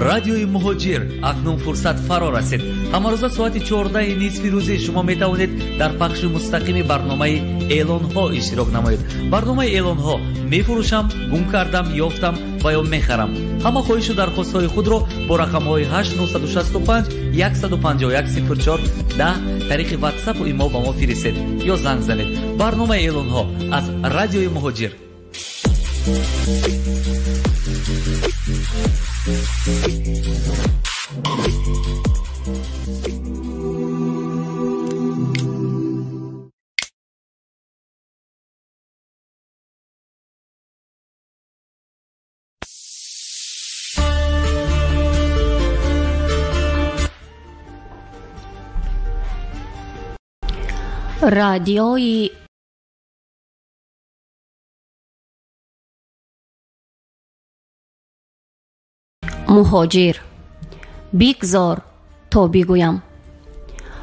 радиои муҳоҷир акнун фурсат фаро расид. ҳамарӯза соати 14:30 рӯзи шумо метавонед дар пахши мустақими барномаи эълонҳо иштирок намоед. барномаи эълонҳо мефурӯшам, гум кардам, ёфтам ва ё мехарам. ҳама хоҳишу дархостҳои худро бо рақамҳои 8965 151 04 10 тариқи ватсапу имо ба мо фиристед ё занг занед. барномаи эълонҳо аз радиои муҳоҷир. رادیوی مهاجر بگذار تا بگویم.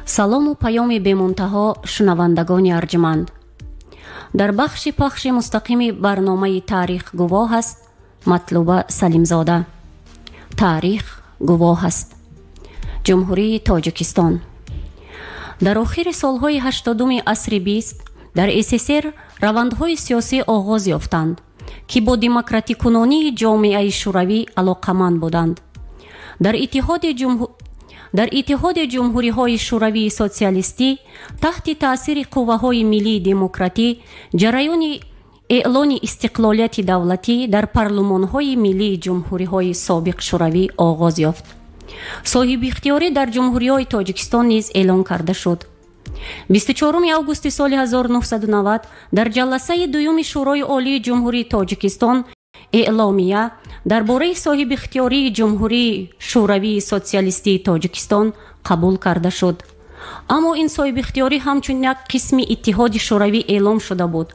سلام و پیام بی‌منتها شنوندگان ارجمند. در بخش پخش مستقیم برنامه تاریخ گواه است مطلوبه سلیمزاده. تاریخ گواه است. جمهوری تاجیکستان در آخر سالهای 80 عصر 20 در СССР روندهای سیاسی آغاز یافتند که با دموکراتیک کنانی جامعه شوروی علاقمند بودند. در اتحاد جمهوری های شوروی سوسیالیستی تحت تاثیر قوه های ملی دموکراتی جریان اعلان استقلالیت دولتی در پارلمان های ملی جمهوری های سابق شوروی آغاز یافت. صاحب اختیاری در جمهوری های تاجیکستان نیز اعلان کرده شد. 24 августи соли 1990 дар ҷаласаи дуюми шӯрои олии ҷумҳурии тоҷикистон эъломия дар бораи соҳибихтиёрии ҷумҳурии шӯравии социалистии тоҷикистон қабул карда шуд. аммо ин соҳибихтиёрӣ ҳамчун як қисми иттиҳоди шӯравӣ эълон шуда буд.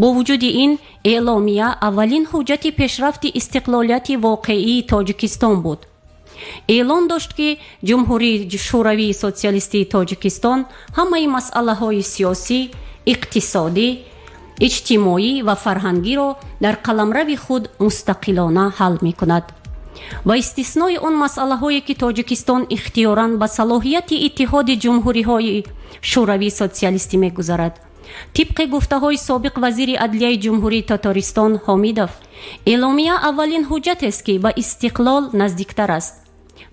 бо вуҷуди ин эъломия аввалин ҳуҷҷати пешрафти истиқлолияти воқеии тоҷикистон буд. эълон дошт ки ҷумҳурии шӯравии социалистии тоҷикистон ҳамаи масъалаҳои сиёсӣ, иқтисодӣ, иҷтимоӣ ва фарҳангиро дар қаламрави худ мустақилона ҳал мекунад. ба истиснои он масъалаҳое ки тоҷикистон ихтиёран ба салоҳияти иттиҳоди ҷумҳуриҳои шӯравии социалистӣ мегузарад. тибқи гуфтаҳои собиқ вазири адлияи ҷумҳурии Татаристон Ҳомидов, эъломия аввалин ҳуҷҷатест ки ба истиқлол наздиктар аст.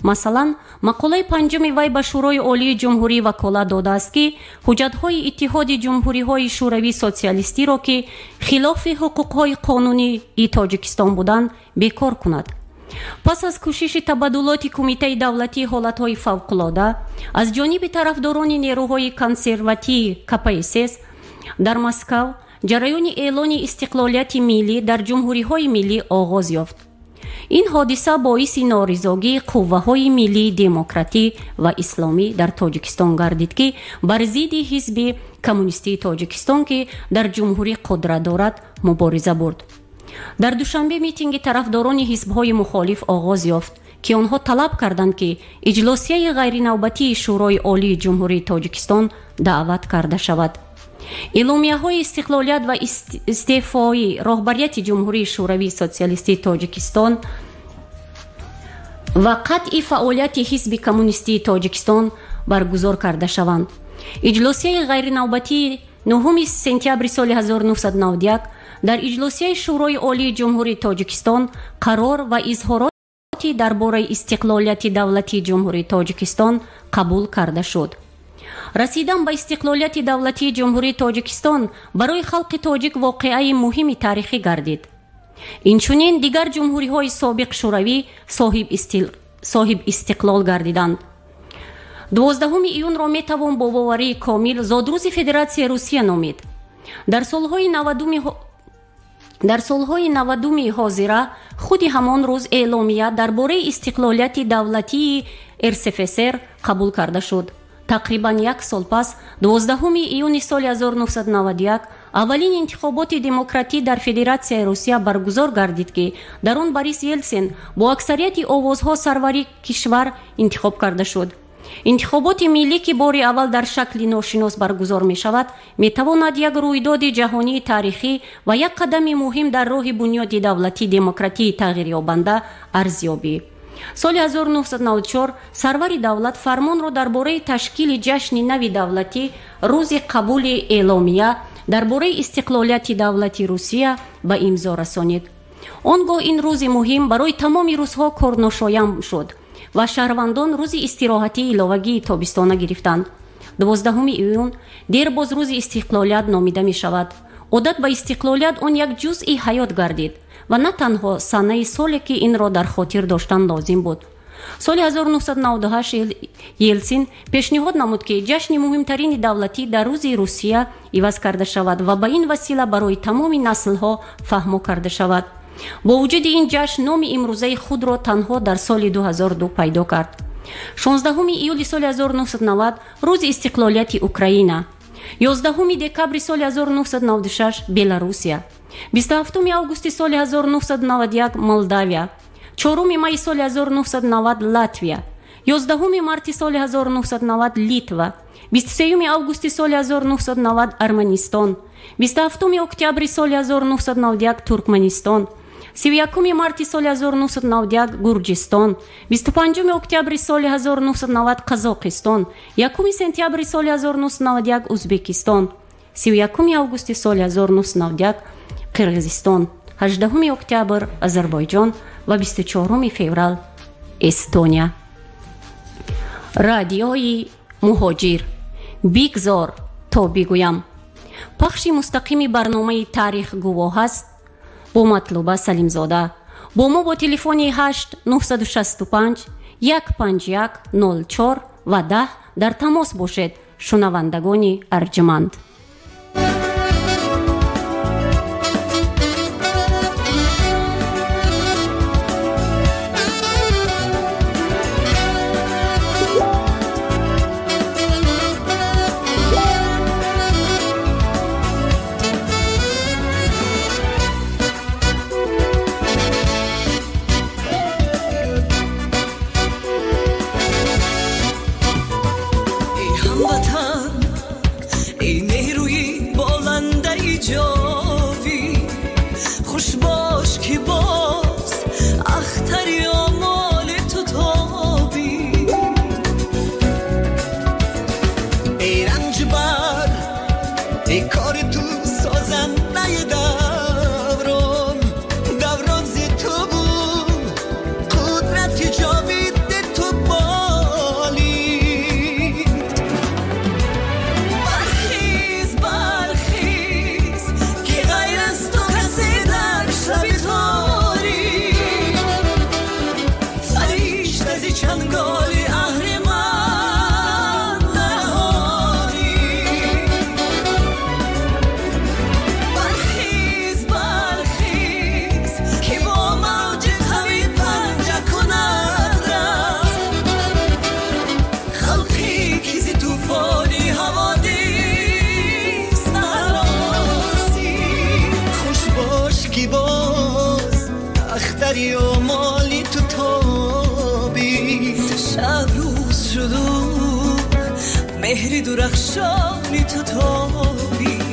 масалан, мақолаи панҷуми вай ба шӯрои олии ҷумҳурӣ ваколат додааст ки ҳуҷҷатҳои иттиҳоди ҷумҳуриҳои шӯравии социалистиро ки хилофи ҳуқуқҳои қонунии тоҷикистон буданд бекор кунад. пас аз кӯшиши табаддулоти кумитаи давлатии ҳолатҳои фавқулода аз ҷониби тарафдорони нерӯҳои консервативии КПСС дар Москав ҷараёни эълони истиқлолияти миллӣ дар ҷумҳуриҳои миллӣ оғоз ёфт. ин ҳодиса боиси норизогии қувваҳои миллии демократӣ ва исломӣ дар тоҷикистон гардид ки бар зидди ҳизби коммунистии тоҷикистон ки дар ҷумҳурӣ қудрат дорад мубориза бурд. дар душанбе митинги тарафдорони ҳизбҳои мухолиф оғоз ёфт ки онҳо талаб карданд ки иҷлосияи ғайринавбатии шӯрои олии ҷумҳурии тоҷикистон даъват карда шавад. эъломияҳои истиқлолият ва истеъфои роҳбарияти ҷумҳурии шӯравии социалистии тоҷикистон ва қатъи фаъолияти ҳизби коммунистии тоҷикистон баргузор карда шаванд. иҷлосияи ғайринавбатии 9 сентябри соли 1991 дар иҷлосияи шӯрои олии ҷумҳурии тоҷикистон қарор ва изҳороти дар бораи истиқлолияти давлатии ҷумҳурии тоҷикистон қабул карда шуд. расидан ба истиқлолияти давлатии ҷумҳурии тоҷикистон барои халқи тоҷик воқеаи муҳими таърихӣ гардид. инчунин дигар ҷумҳуриҳои собиқ шӯравӣ соҳиб истиқлол гардиданд. 12 июнро метавон бо боварии комил зодрӯзи Федератсияи Русия номид. дар солҳои 90 ҳозира худи ҳамон рӯз эъломия дар бораи истиқлолияти давлатии РСФСР қабул карда шуд. тақрибан як сол пас 12 июни соли 1991 аввалин интихоботи демократӣ дар Федератсияи Русия баргузор гардид ки дар он Борис Елсин бо аксарияти овозҳо сарвари кишвар интихоб карда шуд. интихоботи миллӣ ки бори аввал дар шакли ношинос баргузор мешавад метавонад як рӯйдоди ҷаҳонии таърихӣ ва як қадами муҳим дар роҳи бунёди давлати демократии тағйирёбанда арзёбӣ. соли 1994 сарвари давлат фармонро дар бораи ташкили ҷашни нави давлатӣ рӯзи қабули эъломия дар бораи истиқлолияти давлати Русия ба имзо расонид. Он гоҳ ин рӯзи муҳим барои тамоми рӯзҳо корношоям шуд ва шаҳрвандон рӯзи истироҳатии иловагии тобистона гирифтанд. 12 июн дербоз рӯзи истиқлолият номида мешавад. одат ба истиқлолият он як ҷузъи ҳаёт гардид ва на танҳо санаи соле ки инро дар хотир доштан лозим буд. соли 1998 Елсин пешниҳод намуд ки ҷашни муҳимтарини давлатӣ дар рӯзи Русия иваз карда шавад ва ба ин васила барои тамоми наслҳо фаҳмо карда шавад. бо вуҷуди ин ҷашн номи имрӯзаи худро танҳо дар соли 2002 пайдо кард. 16 июли соли 1990 рӯзи истиқлолияти Украина, 11 декабри соли 1996 Беларусия, 27 августи соли 1991 Молдавия, 4 майи соли 1990 Латвия, 11 марти соли 1990 Литва, 23 августи соли 1990 Арманистон, 27 октябри соли 1991 Туркменистон, 31 марти соли 1991 Гурҷистон, 25 октябри соли 1990 Қазоқистон, 1 сентябри соли 1991 Узбекистон, 31 августи соли 1991 Қирғизистон, 18 октябр Азербайҷон ва 24 феврал Эстония. радиои муҳоҷир. бигзор то бигӯям. пахши мустақими барномаи Таърих гувоҳ аст бо Матлуба Салимзода. бо мо бо телефони 8 965 151 04 ва 10 дар тамос бошед, шунавандагони арҷманд. مهری درخشانی تو تابی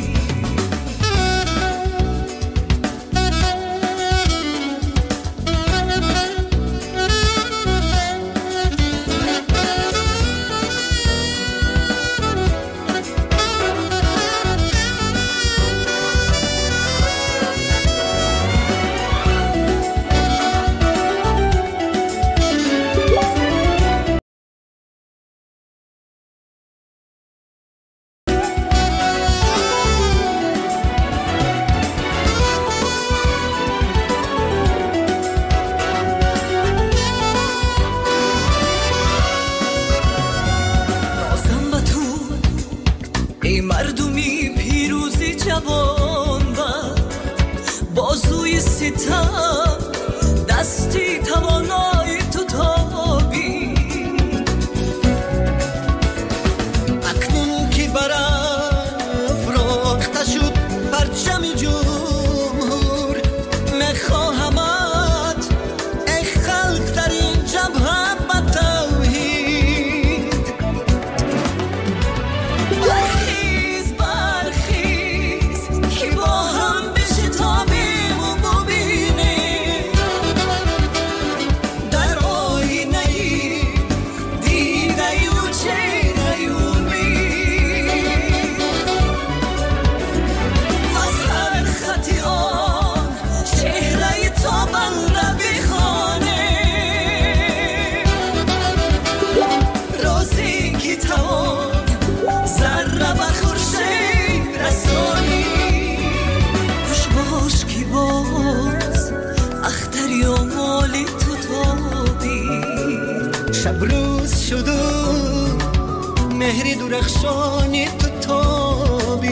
مهر درخشان تو تابی.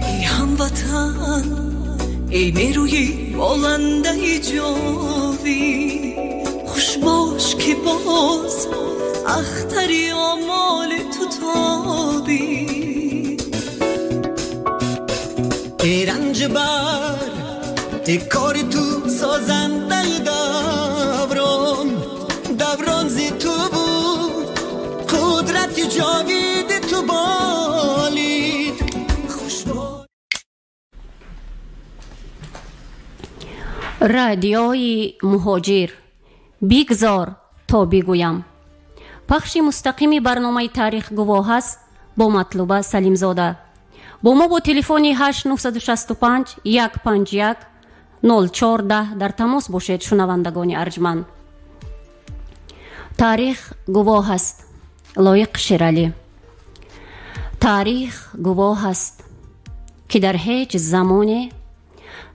ای هموطن ای نیروی بلنده جاوی، خوش باش که باز اختری آمال تو تابی. ای رنج بر ای کار تو سازنده دوران زی تو بود، قدرت جاوید تو بالید. رادیوی مهاجر بگذار تا بگویم. پخش مستقیمی برنامه تاریخ گواه است با مطلوبه سلیم زاده. با ما با تلفن 8965 151 0410 در تماس باشید شنوندگان ارجمند. تاریخ گواه است. لایق شیرالی. تاریخ گواه است که در هیچ زمانی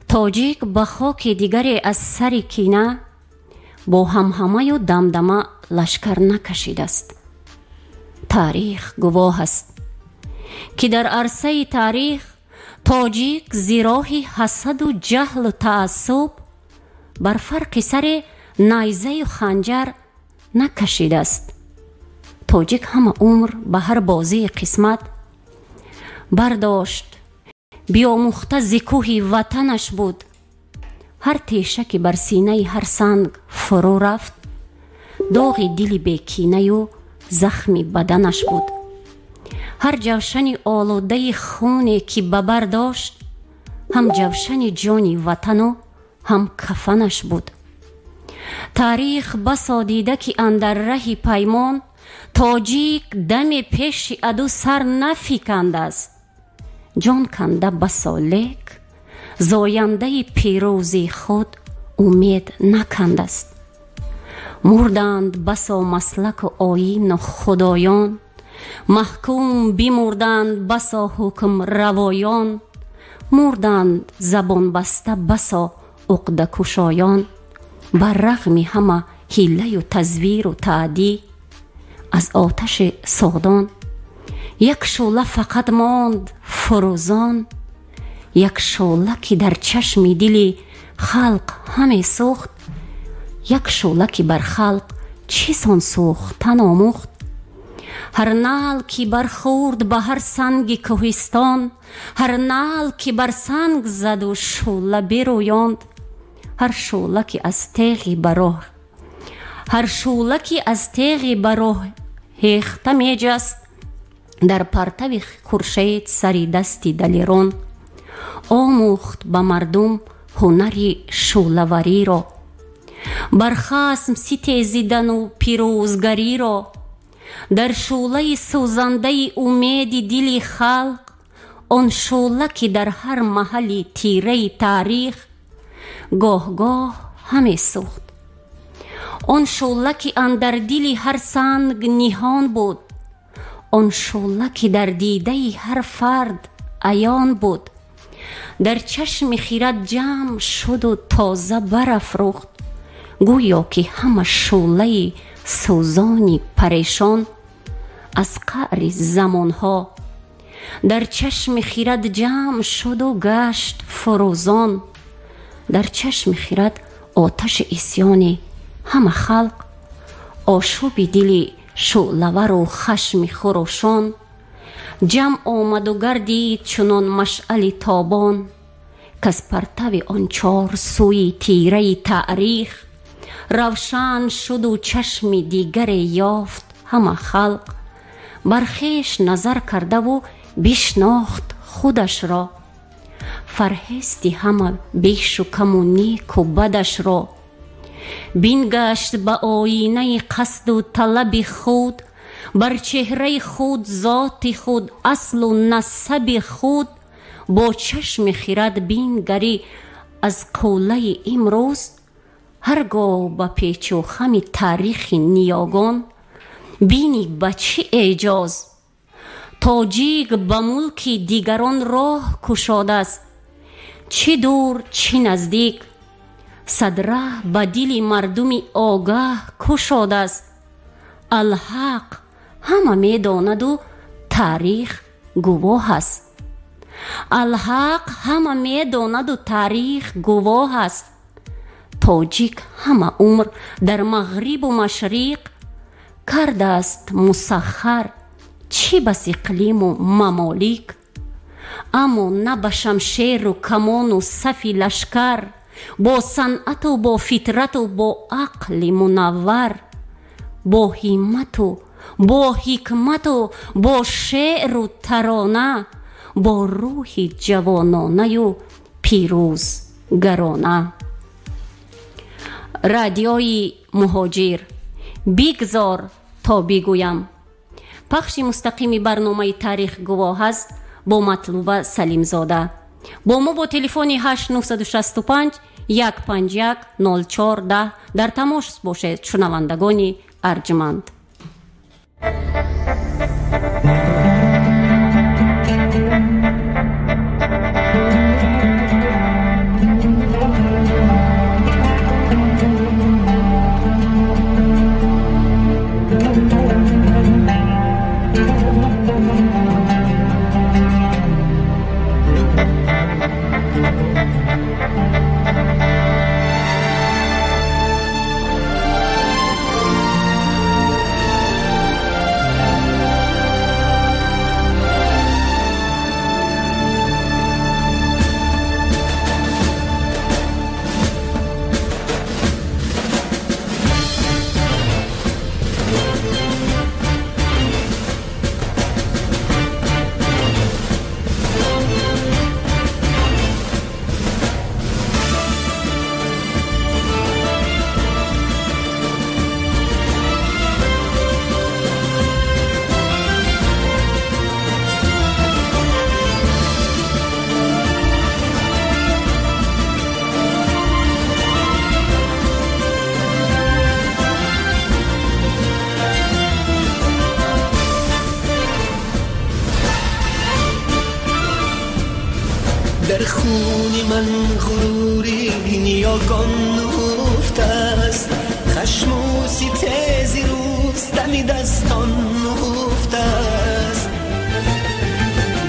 تاجیک به خاک دیگری از سر کینه با همهمه و دمدمه لشکر نکشید است. تاریخ گواه است که در عرصه تاریخ تاجیک زیراهی حسد و جهل و تعصب بر فرق سر نیزه و خنجر نکشید است. تاجیک همه عمر به هر بازی قسمت برداشت بیاموخته زکوه وطنش بود. هر تیشه بر سینه هر سنگ فرو رفت داغ دل بیکینه و زخمی بدنش بود. هر جوشن آلوده خونی که ببر داشت هم جوشن جانی وطن و هم کفنش بود. تاریخ بسا دیده که اندر ره پیمان تاجیک دم پیش عدو سر نفکنده است. جان کنده بسا لیک زاینده پیروزی خود امید نکنده است. مردند بسا مسلک و آیین و خدایان، محکوم بیمردند بسا حکم روایان، مردند زبان بسته بسا عقده کشایان. بر رغم همه حیله و تزویر و تعدی از آتش سادان یک شعله فقط ماند فروزان. یک شعله که در چشم دل خلق همه سوخت، یک شعله که بر خلق چیسان سوختن آموخت. هر نعل که برخورد به هر سنگ کوهستان، هر نعل که بر سنگ زد و شعله برویاند. هر شعله که از تیغی براه هیخته می جست در پرتو خورشید سری دستی دلیران. آموخت به مردم هنری شعله‌وری را، بر خصم ستیزیدن و پیروزگری را. در شعله سوزنده امید دل خلق، آن شعله که در هر محل تیره تاریخ گاه گاه همه سوخت. آن شعله که اندر دل هر سنگ نهان بود، آن شعله که در دیده هر فرد عیان بود. در چشم خیرت جمع شد و تازه برافروخت، گویا که همه شعله سوزانی پریشان از قعر زمانها در چشم خیرت جمع شد و گشت فروزان. در چشم خیرت آتش عصیان همه خلق، آشوب دل شعله‌ور و خشم خروشان. جمع آمد و گردید چنان مشعل تابان، که از پرتو آن چار سوی تیره تاریخ روشن شد و چشم دیگر یافت همه خلق. برخیش نظر کرده و بشناخت خودش را، فرهستی همه بیش و کم و نیک و بدش را. بینگشت به آینه قصد و طلب خود، بر چهره خود ذات خود اصل و نسب خود. با چشم خرد بینگری از قوله امروز، هرگاه به پیچ و خم تاریخ نیاگان بینی به چه اعجاز. تاجیک به ملک دیگران راه کشاده است، چه دور چه نزدیک صد ره به دل مردم آگاه کشاده است. الحق همه می‌داند تاریخ گواه است. الحق همه می‌داند تاریخ گواه است. تاجیک همه عمر در مغرب و مشرق کرده است مسخر، چی بس اقلیم و ممالک. اما نه به شمشیر و کمان و صف لشکر، با صنعت و با فطرت و با عقل منور، با همت و با حکمت و با شعر و ترانه، با روح جوانانه و پیروزگرانه. رادیوی مهاجر، بگذار تا بگویم. پخش مستقیم برنامه تاریخ گواه است با مطلوبه سلیم زاده. با ما با تلفن 8965 151 0410 در تماس باشید شنوندگان ارجمند. در خون من غروری نیاگان نهفته است، خشم و ستیزی روز دمی دستان نهفته است.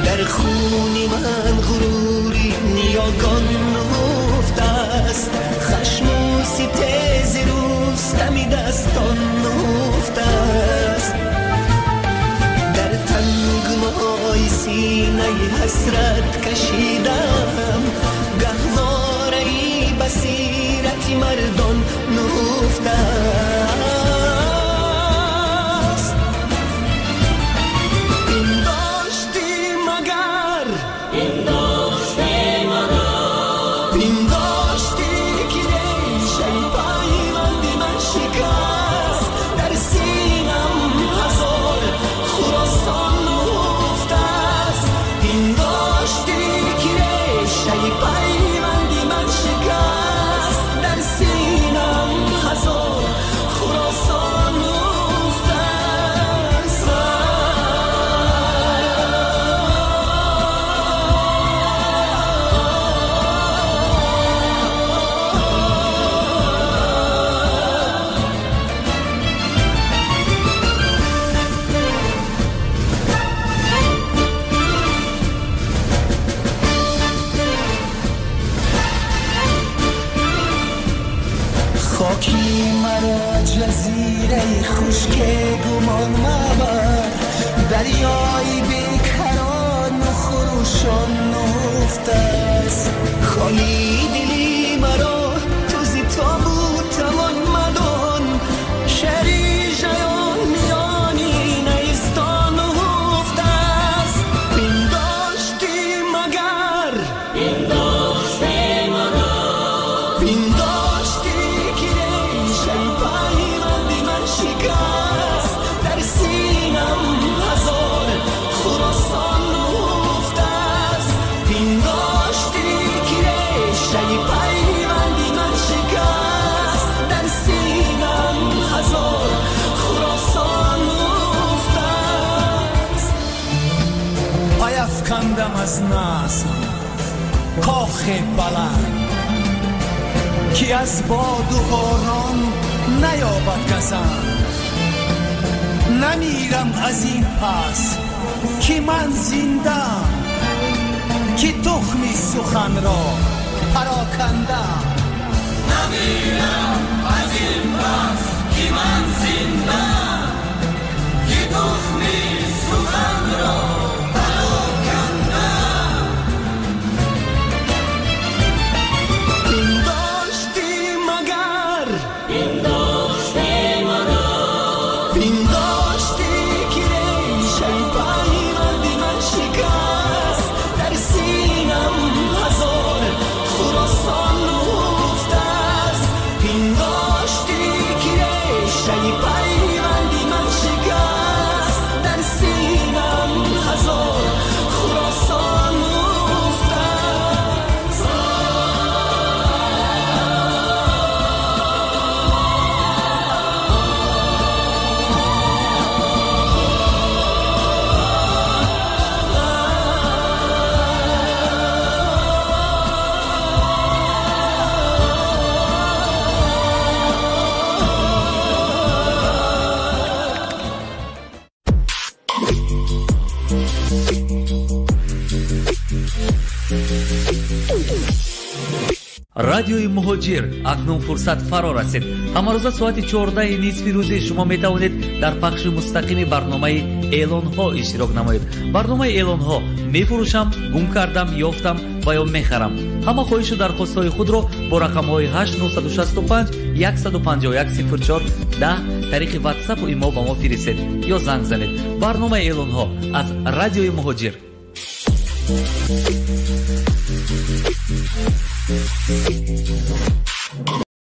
در خون من غروری نیاگان نهفته است، خشم و ستیزی روز دمی دستان نهفته است. در تنگنای سینه حسرت کشیدم، گهواره بصیرت مردان نهفته است. این داشتی مگر این داشتی که ریشه پیوندی من شکست، در سینم هزار خراسان نهفته است. این داشتی که ریشه پیوندی من شکست، در سینم هزار خراسان نهفته است. خاکی مرا جزیره خشک گمان مبر، دریای بیکران و خروشان نهفته است. خالی دلی مرا تو زی تابوت توان مدان، شهری جیان میانی نیستان نهفته است. این داشتی مگر این داشتی این داشتی که ریشه پیوندی من شکست، در سینم هزار خراسان نهفته است. این داشتی که ریشه پیوندی من شکست، در سینم هزار خراسان نهفته است. پای افکندم از نظم کاخ بلند، که از باد و باران نیابد گزند. نمیرم از این پس که من زندم، که تخمی سخن را پراکندم. نمیرم از این پس که من زندم، که تخمی سخن را پراکندم. این داشتی مگر این داشتی که ریشه پیوندی من شکست، در سینم هزار خراسان نهفته است. این داشتی که ریشه پیوندی من شکست، در سینم هزار خراسان نهفته است. радиои муҳоҷир акнун фурсат фаро расид. ҳамарӯза соати 14 нисфи рӯзи шумо метавонед дар пахши мустақими барномаи эълонҳо иштирок намоед. барномаи эълонҳо мефурӯшам, гум кардам, ёфтам ва ё мехарам. ҳама хоҳишу дархостҳои худро бо рақамҳои 8965 151 04 10 тариқи ватсапу имо ба мо фиристед ё занг занед. барномаи эълонҳо аз радиои муҳоҷир.